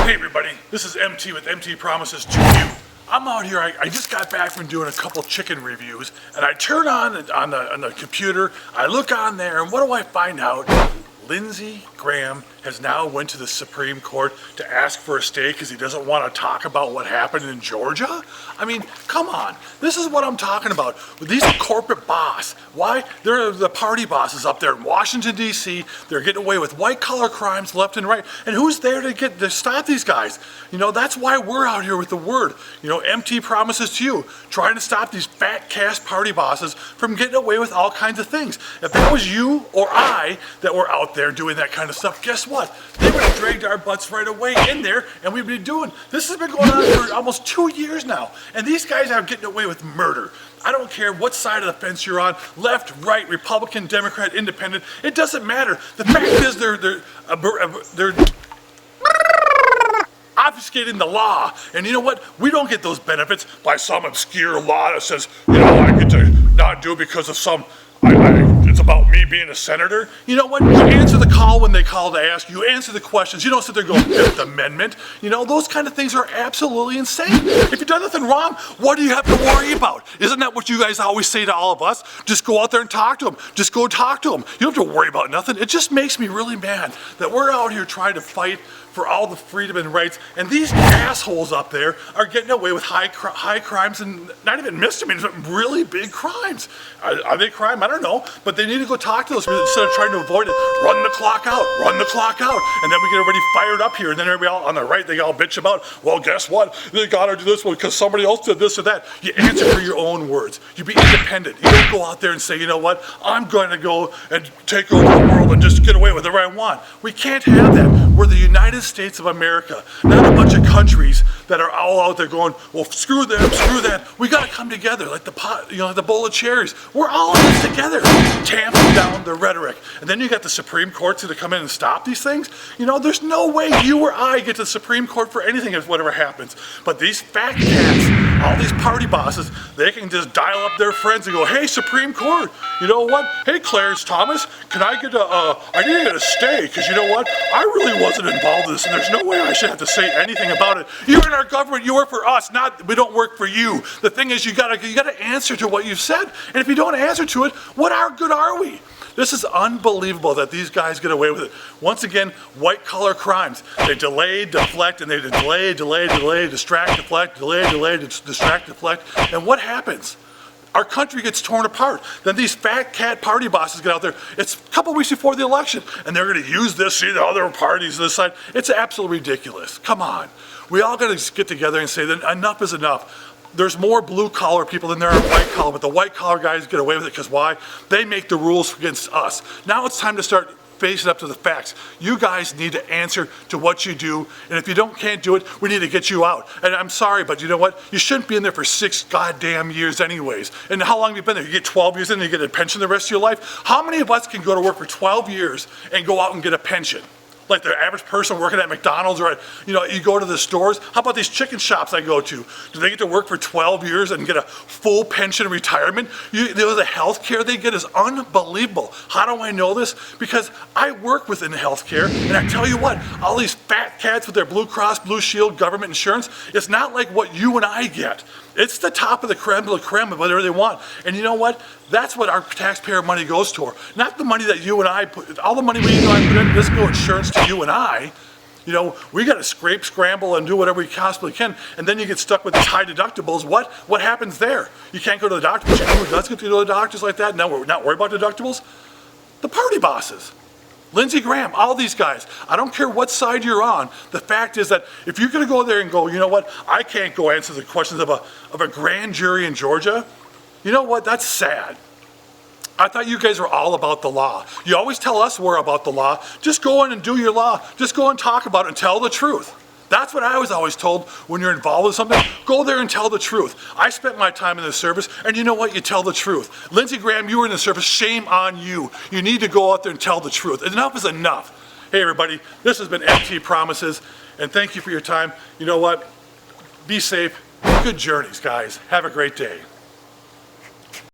Hey everybody, this is MT with MT Promises to you. I'm out here, I just got back from doing a couple chicken reviews, and I turn on the computer, I look on there, and what do I find out? Lindsey Graham has now went to the Supreme Court to ask for a stay because he doesn't want to talk about what happened in Georgia? I mean, come on. This is what I'm talking about. These are corporate boss. Why? They're the party bosses up there in Washington, D.C. They're getting away with white-collar crimes left and right. And who's there to stop these guys? You know, that's why we're out here with the word. You know, MT Promises to you, trying to stop these fat cash party bosses from getting away with all kinds of things. If that was you or I that were out there doing that kind of stuff, guess what? They would have dragged our butts right away in there, and we'd be doing. This has been going on for almost 2 years now, and these guys are getting away with murder. I don't care what side of the fence you're on, left, right, Republican, Democrat, Independent, it doesn't matter. The fact is they're obfuscating the law, and you know what? We don't get those benefits by some obscure law that says, you know, I get to not do it because of some, it's about me being a senator. You know what? You answer the call when they call to ask. You answer the questions. You don't sit there and go, Fifth Amendment. You know, those kind of things are absolutely insane. If you've done nothing wrong, what do you have to worry about? Isn't that what you guys always say to all of us? Just go out there and talk to them. Just go talk to them. You don't have to worry about nothing. It just makes me really mad that we're out here trying to fight for all the freedom and rights, and these assholes up there are getting away with high crimes and not even misdemeanors, but really big crimes. Are they crime? I don't know, but they need to go talk to those people instead of trying to avoid it. Run the clock out, and then we get everybody fired up here, and then everybody all on the right, they all bitch about, well, guess what? They gotta do this one because somebody else did this or that. You answer for your own words. You be independent. You don't go out there and say, you know what? I'm going to go and take over the world and just get away with whatever I want. We can't have that. We're the United States of America, not a bunch of countries that are all out there going, well, screw them, screw that. We got to come together like the pot, you know, like the bowl of cherries. We're all in this together, tamping down the rhetoric. And then you got the Supreme Court to come in and stop these things. You know, there's no way you or I get to the Supreme Court for anything if whatever happens. But these fat cats, all these party bosses, they can just dial up their friends and go, hey, Supreme Court, you know what? Hey, Clarence Thomas, can I get I need to get a stay, because you know what? I really wasn't involved in this, and there's no way I should have to say anything about it. You're in our government, you work for us, we don't work for you. The thing is, you gotta answer to what you've said, and if you don't answer to it, what good are we? This is unbelievable that these guys get away with it. Once again, white-collar crimes. They delay, deflect, and they delay, distract, deflect, delay, distract, deflect, and what happens? Our country gets torn apart. Then these fat cat party bosses get out there. It's a couple weeks before the election, and they're going to use this, see the other parties this side. It's absolutely ridiculous. Come on. We all got to get together and say that enough is enough. There's more blue-collar people than there are white-collar, but the white-collar guys get away with it because why? They make the rules against us. Now it's time to start facing up to the facts. You guys need to answer to what you do, and if you can't do it, we need to get you out. And I'm sorry, but you know what? You shouldn't be in there for 6 goddamn years anyways. And how long have you been there? You get 12 years in and you get a pension the rest of your life? How many of us can go to work for 12 years and go out and get a pension? Like the average person working at McDonald's or, you know, you go to the stores. How about these chicken shops I go to? Do they get to work for 12 years and get a full pension retirement? The health care they get is unbelievable. How do I know this? Because I work within health care, and I tell you what, all these fat cats with their Blue Cross Blue Shield government insurance, it's not like what you and I get. It's the top of the creme de la creme of whatever they want. And you know what? That's what our taxpayer money goes toward. Not the money that you and I put, all the money we and I put in, this go insurance to you and I. You know, we got to scramble, and do whatever we possibly can, and then you get stuck with these high deductibles. What happens there? You can't go to the doctor, but you know who does get to go to the doctors like that? Now we're not worried about deductibles? The party bosses. Lindsey Graham, all these guys. I don't care what side you're on. The fact is that if you're going to go there and go, you know what, I can't go answer the questions of a grand jury in Georgia, you know what, that's sad. I thought you guys were all about the law. You always tell us we're about the law. Just go in and do your law. Just go and talk about it and tell the truth. That's what I was always told when you're involved with something. Go there and tell the truth. I spent my time in the service, and you know what? You tell the truth. Lindsey Graham, you were in the service. Shame on you. You need to go out there and tell the truth. Enough is enough. Hey, everybody. This has been MT Promises, and thank you for your time. You know what? Be safe. Good journeys, guys. Have a great day.